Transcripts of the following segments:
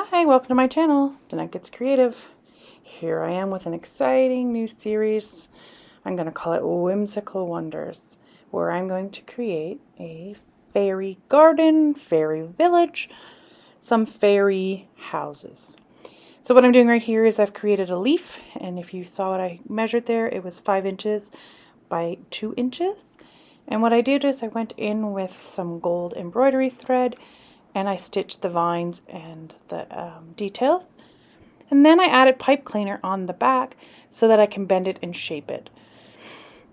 Hi, welcome to my channel, Danette Gets Creative. Here I am with an exciting new series. I'm going to call it Whimsical Wonders, where I'm going to create a fairy garden, fairy village, some fairy houses. So what I'm doing right here is I've created a leaf, and if you saw what I measured there, it was 5 inches by 2 inches. And what I did is I went in with some gold embroidery thread and I stitched the vines and the details. And then I added pipe cleaner on the back so that I can bend it and shape it.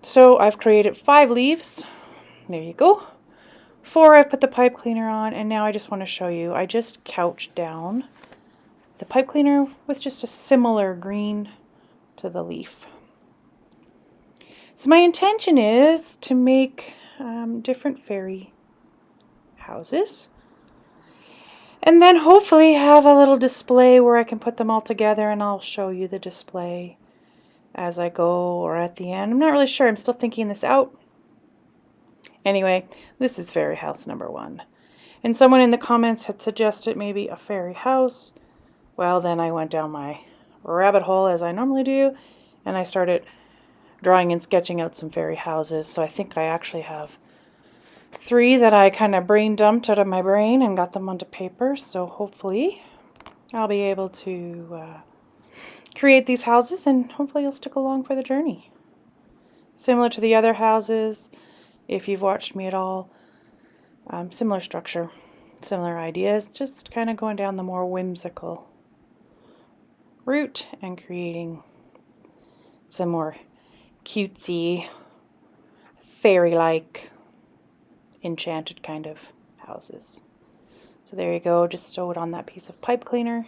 So I've created 5 leaves. There you go. 4 I've put the pipe cleaner on, and now I just want to show you. I just couched down the pipe cleaner with just a similar green to the leaf. So my intention is to make different fairy houses. And then hopefully have a little display where I can put them all together, and I'll show you the display as I go or at the end. I'm not really sure. I'm still thinking this out. Anyway, this is fairy house number 1. And someone in the comments had suggested maybe a fairy house. Well, then I went down my rabbit hole as I normally do, and I started drawing and sketching out some fairy houses. So I think I actually have 3 that I kind of brain dumped out of my brain and got them onto paper. So hopefully I'll be able to create these houses, and hopefully you'll stick along for the journey. Similar to the other houses, if you've watched me at all, similar structure, similar ideas, just kind of going down the more whimsical route and creating some more cutesy, fairy-like, enchanted kind of houses. So there you go, just sew it on that piece of pipe cleaner.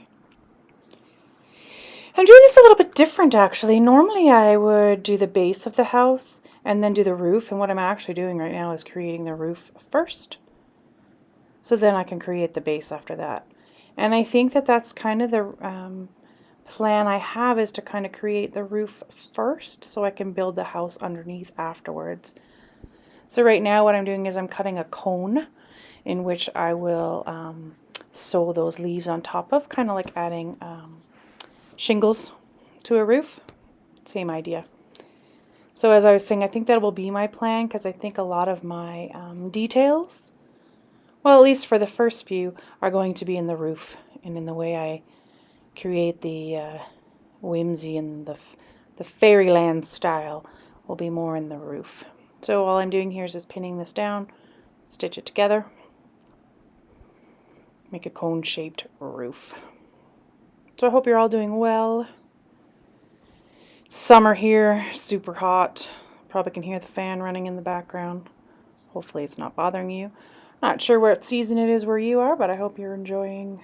I'm doing this a little bit different actually. Normally I would do the base of the house and then do the roof, and what I'm actually doing right now is creating the roof first. So then I can create the base after that. And I think that that's kind of the plan I have, is to kind of create the roof first so I can build the house underneath afterwards. So right now what I'm doing is I'm cutting a cone in which I will sew those leaves on top of, kind of like adding shingles to a roof. Same idea. So as I was saying, I think that will be my plan, because I think a lot of my details, well, at least for the first few, are going to be in the roof, and in the way I create the whimsy and the fairyland style will be more in the roof. So all I'm doing here is just pinning this down, stitch it together, make a cone-shaped roof. So I hope you're all doing well. It's summer here, super hot. Probably can hear the fan running in the background. Hopefully it's not bothering you. Not sure what season it is where you are, but I hope you're enjoying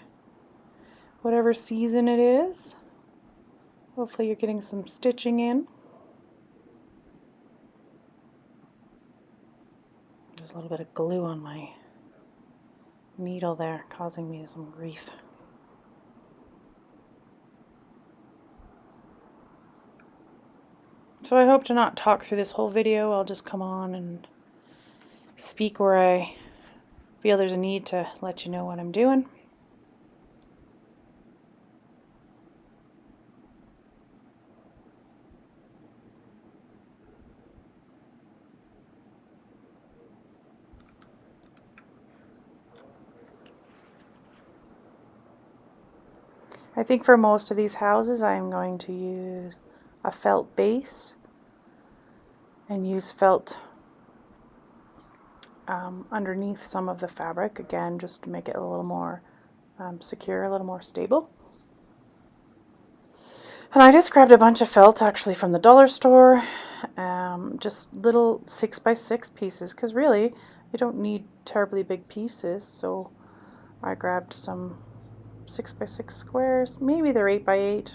whatever season it is. Hopefully you're getting some stitching in. There's a little bit of glue on my needle there, causing me some grief. So I hope to not talk through this whole video. I'll just come on and speak where I feel there's a need to let you know what I'm doing. I think for most of these houses I'm going to use a felt base and use felt underneath some of the fabric, again just to make it a little more secure, a little more stable. And I just grabbed a bunch of felt actually from the dollar store, just little 6x6 pieces, because really you don't need terribly big pieces. So I grabbed some 6x6 squares, maybe they're 8x8,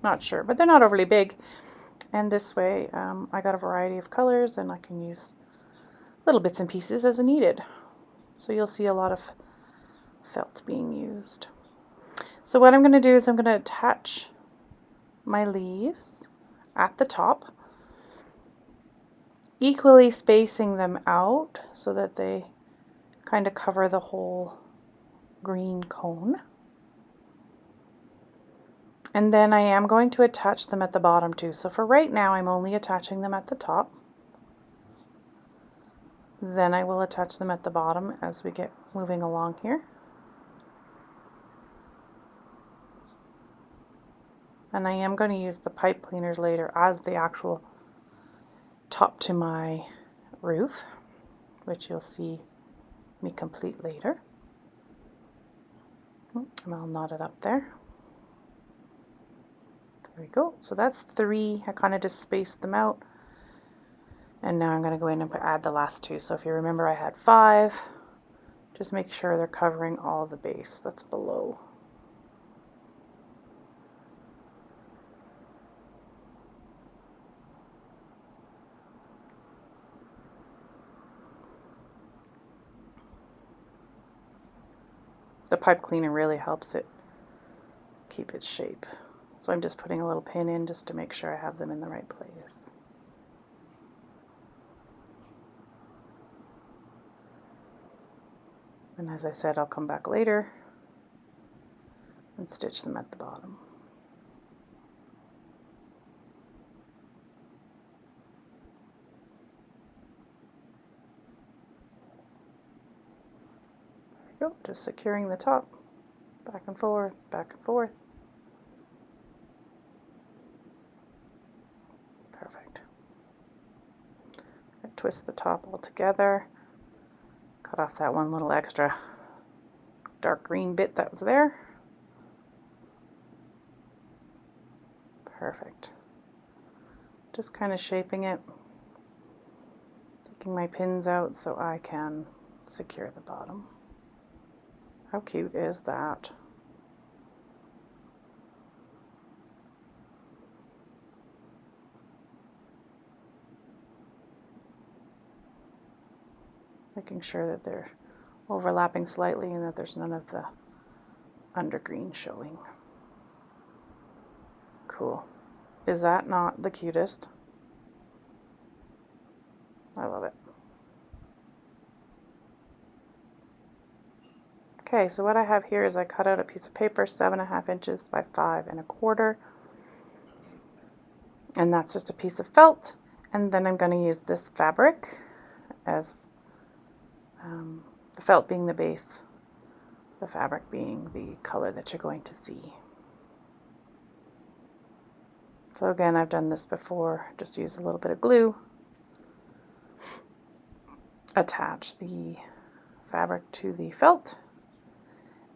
not sure, but they're not overly big. And this way I got a variety of colors, and I can use little bits and pieces as needed. So you'll see a lot of felt being used. So what I'm going to do is I'm going to attach my leaves at the top, equally spacing them out so that they kind of cover the whole green cone. And then I am going to attach them at the bottom too. So for right now, I'm only attaching them at the top. Then I will attach them at the bottom as we get moving along here. And I am going to use the pipe cleaners later as the actual top to my roof, which you'll see me complete later. And I'll knot it up there. There we go. So that's 3. I kind of just spaced them out. And now I'm going to go in and add the last 2. So if you remember, I had 5. Just make sure they're covering all the base that's below. The pipe cleaner really helps it keep its shape. So I'm just putting a little pin in just to make sure I have them in the right place. And as I said, I'll come back later and stitch them at the bottom. There we go, just securing the top, back and forth, back and forth. Perfect. I twist the top all together. Cut off that one little extra dark green bit that was there. Perfect. Just kind of shaping it, taking my pins out so I can secure the bottom. How cute is that? Making sure that they're overlapping slightly and that there's none of the undergreen showing. Cool. Is that not the cutest? I love it. Okay, so what I have here is I cut out a piece of paper 7.5 inches by 5.25, and that's just a piece of felt. And then I'm going to use this fabric as the felt being the base, the fabric being the color that you're going to see. So again, I've done this before, just use a little bit of glue, attach the fabric to the felt,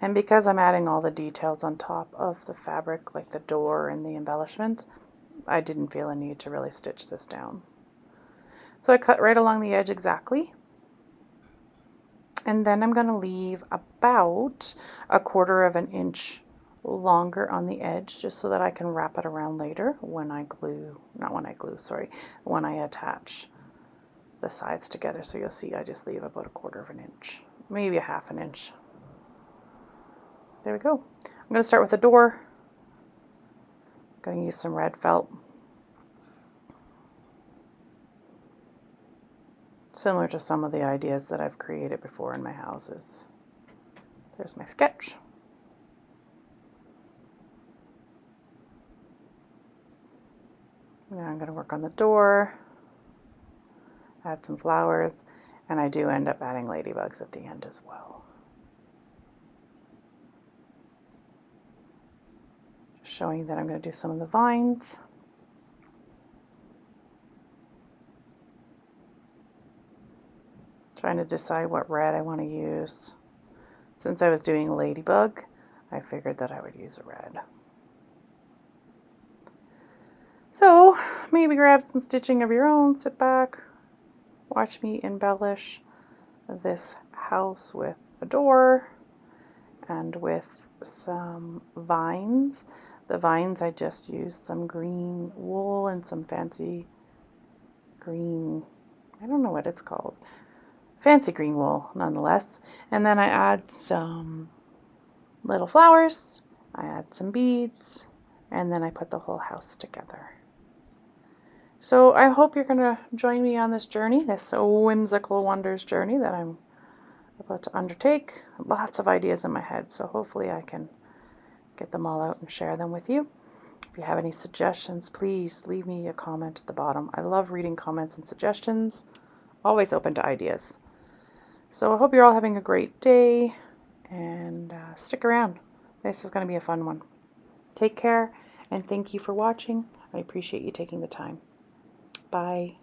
and because I'm adding all the details on top of the fabric, like the door and the embellishments, I didn't feel a need to really stitch this down. So I cut right along the edge exactly. And then I'm going to leave about 1/4 inch longer on the edge just so that I can wrap it around later when I when I attach the sides together. So you'll see I just leave about 1/4 inch, maybe 1/2 inch. There we go. I'm going to start with the door. I'm going to use some red felt. Similar to some of the ideas that I've created before in my houses. There's my sketch. Now I'm going to work on the door, add some flowers, and I do end up adding ladybugs at the end as well. Just showing that I'm going to do some of the vines. Trying to decide what red I want to use. Since I was doing ladybug, I figured that I would use a red. So maybe grab some stitching of your own, sit back, watch me embellish this house with a door and with some vines. The vines, I just used some green wool and some fancy green, I don't know what it's called, fancy green wool nonetheless. And then I add some little flowers, I add some beads, and then I put the whole house together. So I hope you're going to join me on this journey, this Whimsical Wonders journey that I'm about to undertake. Lots of ideas in my head, so hopefully I can get them all out and share them with you. If you have any suggestions, please leave me a comment at the bottom. I love reading comments and suggestions. Always open to ideas. So I hope you're all having a great day, and stick around. This is going to be a fun one. Take care, and thank you for watching. I appreciate you taking the time. Bye.